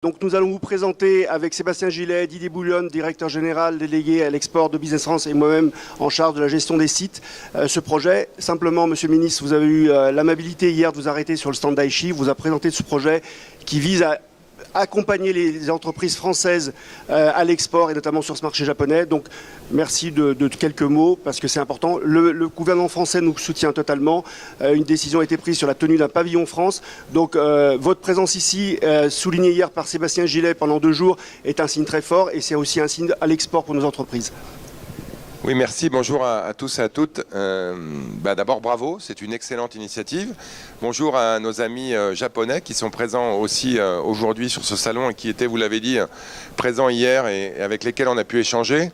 Donc nous allons vous présenter avec Sébastien Gillet, Didier Bouillon, directeur général délégué à l'export de Business France et moi-même en charge de la gestion des sites, ce projet. Simplement, Monsieur le Ministre, vous avez eu l'amabilité hier de vous arrêter sur le stand d'Aichi, vous a présenté ce projet qui vise à accompagner les entreprises françaises à l'export et notamment sur ce marché japonais. Donc merci de quelques mots parce que c'est important. Le gouvernement français nous soutient totalement. Une décision a été prise sur la tenue d'un pavillon France. Donc votre présence ici, soulignée hier par Sébastien Gillet pendant 2 jours, est un signe très fort et c'est aussi un signe à l'export pour nos entreprises. Oui, merci. Bonjour à tous et à toutes. D'abord, bravo, c'est une excellente initiative. Bonjour à nos amis japonais qui sont présents aussi aujourd'hui sur ce salon et qui étaient, vous l'avez dit, présents hier et avec lesquels on a pu échanger.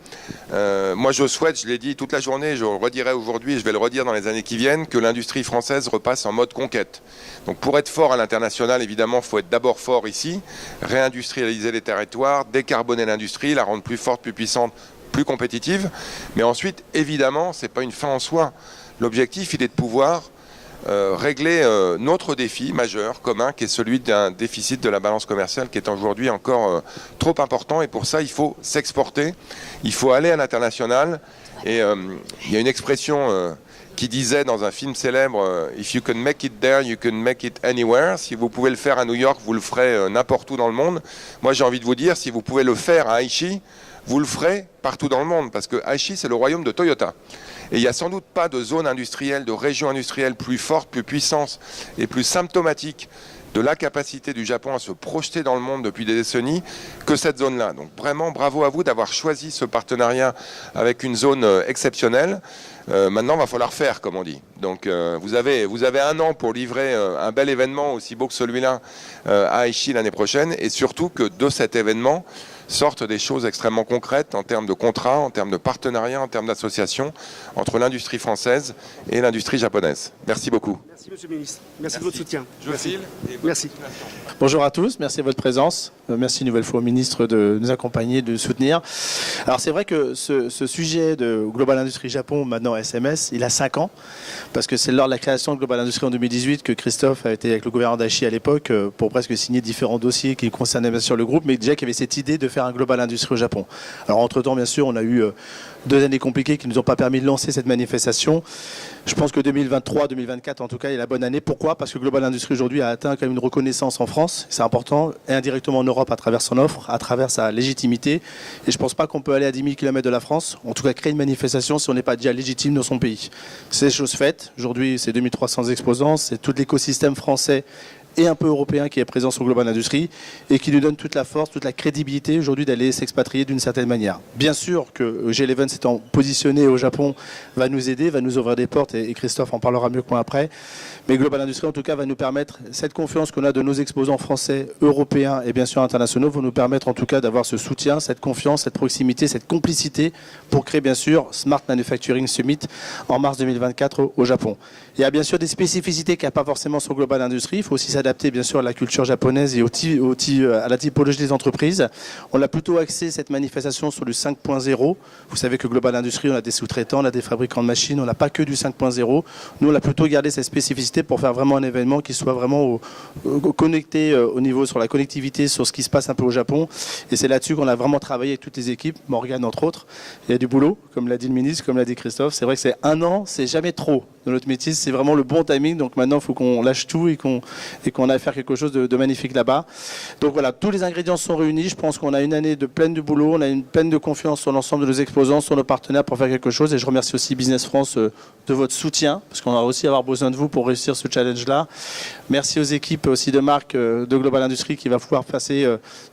Moi, je souhaite, je l'ai dit toute la journée, je le redirai aujourd'hui et je vais le redire dans les années qui viennent, que l'industrie française repasse en mode conquête. Donc pour être fort à l'international, évidemment, il faut être d'abord fort ici, réindustrialiser les territoires, décarboner l'industrie, la rendre plus forte, plus puissante, plus compétitive, mais ensuite, évidemment, ce n'est pas une fin en soi. L'objectif, il est de pouvoir régler notre défi majeur, commun, qui est celui d'un déficit de la balance commerciale qui est aujourd'hui encore trop important. Et pour ça, il faut s'exporter, il faut aller à l'international. Et il y a une expression qui disait dans un film célèbre « If you can make it there, you can make it anywhere ». Si vous pouvez le faire à New York, vous le ferez n'importe où dans le monde. Moi, j'ai envie de vous dire, si vous pouvez le faire à Aichi, vous le ferez partout dans le monde, parce que Aichi, c'est le royaume de Toyota. Et il n'y a sans doute pas de zone industrielle, de région industrielle plus forte, plus puissante et plus symptomatique de la capacité du Japon à se projeter dans le monde depuis des décennies que cette zone-là. Donc vraiment, bravo à vous d'avoir choisi ce partenariat avec une zone exceptionnelle. Maintenant, il va falloir faire, comme on dit. Donc vous avez 1 an pour livrer un bel événement aussi beau que celui-là à Aichi l'année prochaine, et surtout que de cet événement sortent des choses extrêmement concrètes en termes de contrats, en termes de partenariats, en termes d'associations entre l'industrie française et l'industrie japonaise. Merci beaucoup. Merci Monsieur le Ministre. Merci de votre soutien. Je vous file. Merci. Bonjour à tous, merci de votre présence. Merci une nouvelle fois au ministre de nous accompagner, de nous soutenir. Alors c'est vrai que ce sujet de Global Industrie Japon, maintenant SMS, il a 5 ans, parce que c'est lors de la création de Global Industrie en 2018 que Christophe a été avec le gouverneur d'Aichi à l'époque pour presque signer différents dossiers qui concernaient bien sûr le groupe, mais déjà qu'il y avait cette idée de faire un Global Industrie au Japon. Alors entre-temps, bien sûr, on a eu 2 années compliquées qui ne nous ont pas permis de lancer cette manifestation. Je pense que 2023-2024, en tout cas, est la bonne année. Pourquoi ? Parce que Global Industrie aujourd'hui a atteint quand même une reconnaissance en France, c'est important, et indirectement en Europe à travers son offre, à travers sa légitimité. Et je ne pense pas qu'on peut aller à 10 000 km de la France, en tout cas créer une manifestation si on n'est pas déjà légitime dans son pays. C'est chose faite. Aujourd'hui, c'est 2300 exposants, c'est tout l'écosystème français et un peu européen qui est présent sur Global Industrie et qui nous donne toute la force, toute la crédibilité aujourd'hui d'aller s'expatrier d'une certaine manière. Bien sûr que G11 s'étant positionné au Japon va nous aider, va nous ouvrir des portes et Christophe en parlera mieux que moi après. Mais Global Industrie en tout cas va nous permettre, cette confiance qu'on a de nos exposants français, européens et bien sûr internationaux vont nous permettre en tout cas d'avoir ce soutien, cette confiance, cette proximité, cette complicité pour créer bien sûr Smart Manufacturing Summit en mars 2024 au Japon. Il y a bien sûr des spécificités qu'il n'y a pas forcément sur Global Industrie, il faut aussi s'adapter bien sûr à la culture japonaise et à la typologie des entreprises. On a plutôt axé cette manifestation sur le 5.0. Vous savez que Global Industrie, on a des sous-traitants, on a des fabricants de machines, on n'a pas que du 5.0. Nous, on a plutôt gardé cette spécificité pour faire vraiment un événement qui soit vraiment connecté au niveau sur la connectivité, sur ce qui se passe un peu au Japon. Et c'est là-dessus qu'on a vraiment travaillé avec toutes les équipes, Morgane entre autres. Il y a du boulot, comme l'a dit le ministre, comme l'a dit Christophe. C'est vrai que c'est 1 an, c'est jamais trop. Dans notre métier, c'est vraiment le bon timing. Donc maintenant, il faut qu'on lâche tout et qu'on aille faire quelque chose de magnifique là-bas. Donc voilà, tous les ingrédients sont réunis. Je pense qu'on a une année pleine de boulot, on a une pleine de confiance sur l'ensemble de nos exposants, sur nos partenaires pour faire quelque chose. Et je remercie aussi Business France de votre soutien, parce qu'on va aussi avoir besoin de vous pour réussir ce challenge-là. Merci aux équipes aussi de Marc de Global Industrie qui va pouvoir passer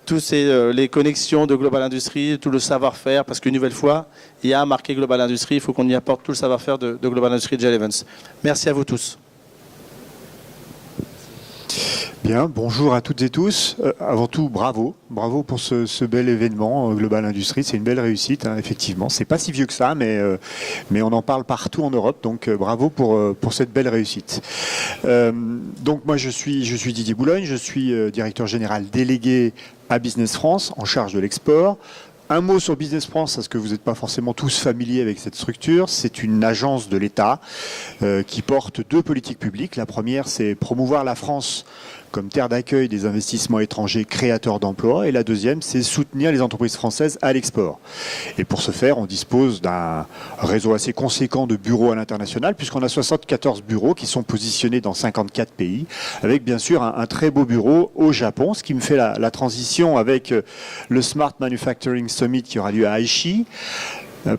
tous les connexions de Global Industrie, tout le savoir-faire, parce qu'une nouvelle fois, il y a marqué Global Industrie, il faut qu'on y apporte tout le savoir-faire de Global Industrie de G11. Merci à vous tous. Bien, bonjour à toutes et tous. Avant tout, bravo pour ce bel événement Global Industrie. C'est une belle réussite, hein, effectivement. C'est pas si vieux que ça, mais on en parle partout en Europe. Donc bravo pour cette belle réussite. Donc moi je suis Didier Bouillon, je suis directeur général délégué à Business France en charge de l'export. Un mot sur Business France, parce que vous n'êtes pas forcément tous familiers avec cette structure. C'est une agence de l'État qui porte 2 politiques publiques. La première, c'est promouvoir la France comme terre d'accueil des investissements étrangers créateurs d'emplois. Et la deuxième, c'est soutenir les entreprises françaises à l'export. Et pour ce faire, on dispose d'un réseau assez conséquent de bureaux à l'international, puisqu'on a 74 bureaux qui sont positionnés dans 54 pays, avec bien sûr un très beau bureau au Japon, ce qui me fait la transition avec le Smart Manufacturing Summit qui aura lieu à Aichi,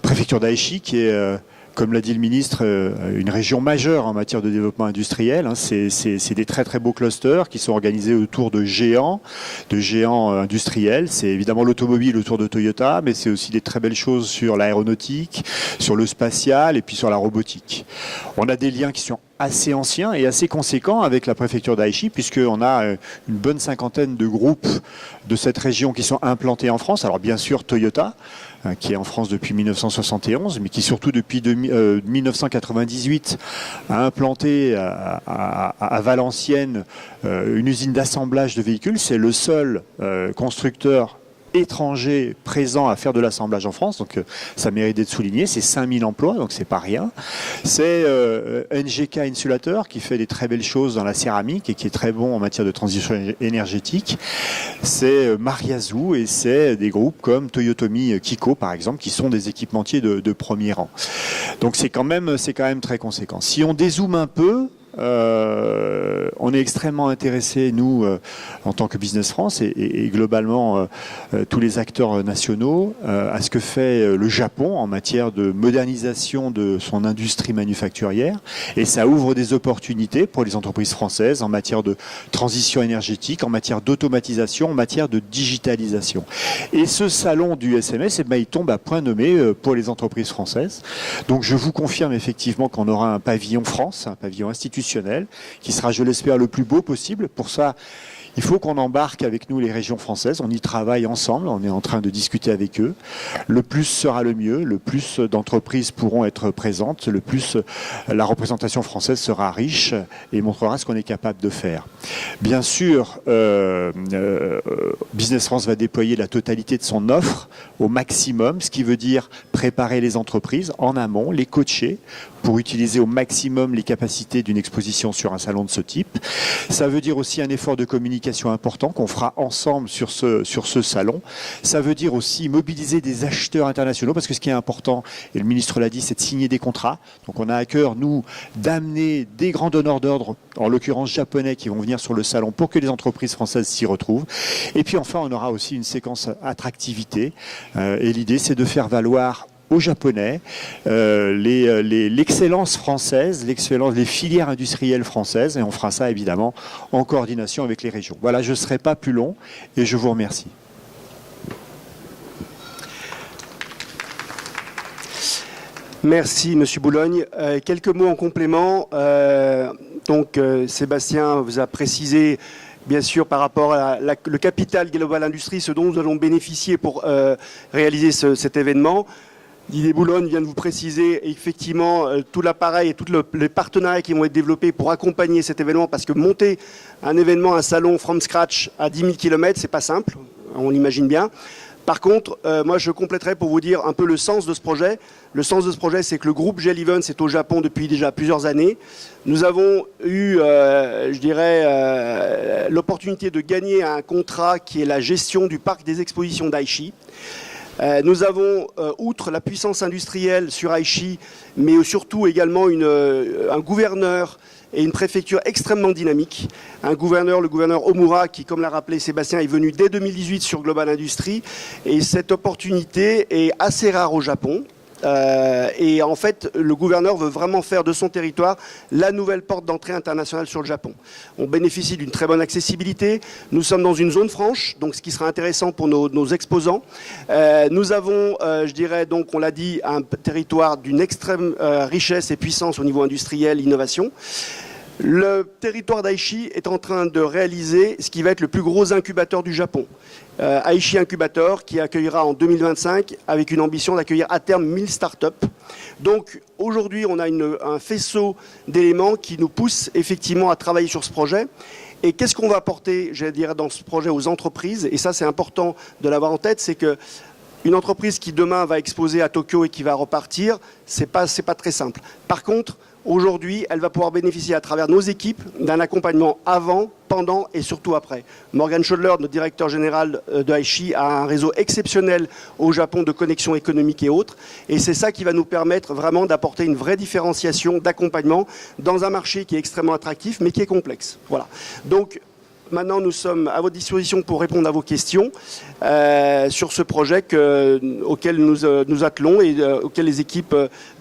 préfecture d'Aichi, qui est, comme l'a dit le ministre, une région majeure en matière de développement industriel. C'est des très très beaux clusters qui sont organisés autour de géants industriels. C'est évidemment l'automobile autour de Toyota, mais c'est aussi des très belles choses sur l'aéronautique, sur le spatial et puis sur la robotique. On a des liens qui sont assez anciens et assez conséquents avec la préfecture d'Aichi, puisqu'on a une bonne cinquantaine de groupes de cette région qui sont implantés en France. Alors bien sûr Toyota, qui est en France depuis 1971, mais qui surtout depuis 1998 a implanté à Valenciennes une usine d'assemblage de véhicules. C'est le seul constructeur étrangers présents à faire de l'assemblage en France, donc ça mérite d'être souligné. C'est 5000 emplois, donc c'est pas rien. C'est NGK Insulateur qui fait des très belles choses dans la céramique et qui est très bon en matière de transition énergétique. C'est Mariazou et c'est des groupes comme Toyotomi Kiko par exemple qui sont des équipementiers de premier rang. Donc c'est quand même très conséquent. Si on dézoome un peu, on est extrêmement intéressés, nous, en tant que Business France et globalement tous les acteurs nationaux, à ce que fait le Japon en matière de modernisation de son industrie manufacturière. Et ça ouvre des opportunités pour les entreprises françaises en matière de transition énergétique, en matière d'automatisation, en matière de digitalisation. Et ce salon du SMS, il tombe à point nommé pour les entreprises françaises. Donc je vous confirme effectivement qu'on aura un pavillon France, un pavillon institutionnel, qui sera, je l'espère, le plus beau possible. Pour ça, il faut qu'on embarque avec nous les régions françaises. On y travaille ensemble, on est en train de discuter avec eux. Le plus sera le mieux, le plus d'entreprises pourront être présentes, le plus la représentation française sera riche et montrera ce qu'on est capable de faire. Bien sûr, Business France va déployer la totalité de son offre au maximum, ce qui veut dire préparer les entreprises en amont, les coacher pour utiliser au maximum les capacités d'une exposition sur un salon de ce type. Ça veut dire aussi un effort de communication important qu'on fera ensemble sur ce salon. Ça veut dire aussi mobiliser des acheteurs internationaux, parce que ce qui est important, et le ministre l'a dit, c'est de signer des contrats. Donc on a à cœur, nous, d'amener des grands donneurs d'ordre, en l'occurrence japonais, qui vont venir sur le salon pour que les entreprises françaises s'y retrouvent. Et puis enfin, on aura aussi une séquence attractivité. Et l'idée, c'est de faire valoir aux Japonais l'excellence française, les filières industrielles françaises, et on fera ça évidemment en coordination avec les régions. Voilà, je ne serai pas plus long et je vous remercie. Merci Monsieur Boulogne. Quelques mots en complément. Sébastien vous a précisé bien sûr par rapport à le capital Global Industries, ce dont nous allons bénéficier pour réaliser cet événement. Didier Boulogne vient de vous préciser effectivement tout l'appareil et tous les partenariats qui vont être développés pour accompagner cet événement, parce que monter un événement, un salon from scratch à 10 000 km, c'est pas simple, on l'imagine bien. Par contre, moi je compléterai pour vous dire un peu le sens de ce projet. Le sens de ce projet, c'est que le groupe GL Events est au Japon depuis déjà plusieurs années. Nous avons eu, l'opportunité de gagner un contrat qui est la gestion du parc des expositions d'Aichi. Nous avons, outre la puissance industrielle sur Aichi, mais surtout également un gouverneur et une préfecture extrêmement dynamique. Le gouverneur Omura, qui, comme l'a rappelé Sébastien, est venu dès 2018 sur Global Industries. Et cette opportunité est assez rare au Japon. Et en fait, le gouverneur veut vraiment faire de son territoire la nouvelle porte d'entrée internationale sur le Japon. On bénéficie d'une très bonne accessibilité. Nous sommes dans une zone franche, donc ce qui sera intéressant pour nos exposants. Nous avons, donc on l'a dit, un territoire d'une extrême richesse et puissance au niveau industriel, innovation. Le territoire d'Aichi est en train de réaliser ce qui va être le plus gros incubateur du Japon. Aichi Incubator, qui accueillera en 2025 avec une ambition d'accueillir à terme 1000 startups. Donc aujourd'hui, on a un faisceau d'éléments qui nous poussent effectivement à travailler sur ce projet. Et qu'est-ce qu'on va apporter, dans ce projet aux entreprises? Et ça, c'est important de l'avoir en tête, c'est que une entreprise qui demain va exposer à Tokyo et qui va repartir, c'est pas très simple. Par contre, Aujourd'hui, elle va pouvoir bénéficier à travers nos équipes d'un accompagnement avant, pendant et surtout après. Morgan Schodler, notre directeur général de Aichi, a un réseau exceptionnel au Japon de connexions économiques et autres. Et c'est ça qui va nous permettre vraiment d'apporter une vraie différenciation d'accompagnement dans un marché qui est extrêmement attractif mais qui est complexe. Voilà. Donc, maintenant, nous sommes à votre disposition pour répondre à vos questions sur ce projet auquel nous attelons et auquel les équipes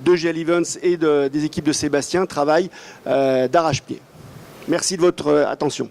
de GL Events et des équipes de Sébastien travaillent d'arrache-pied. Merci de votre attention.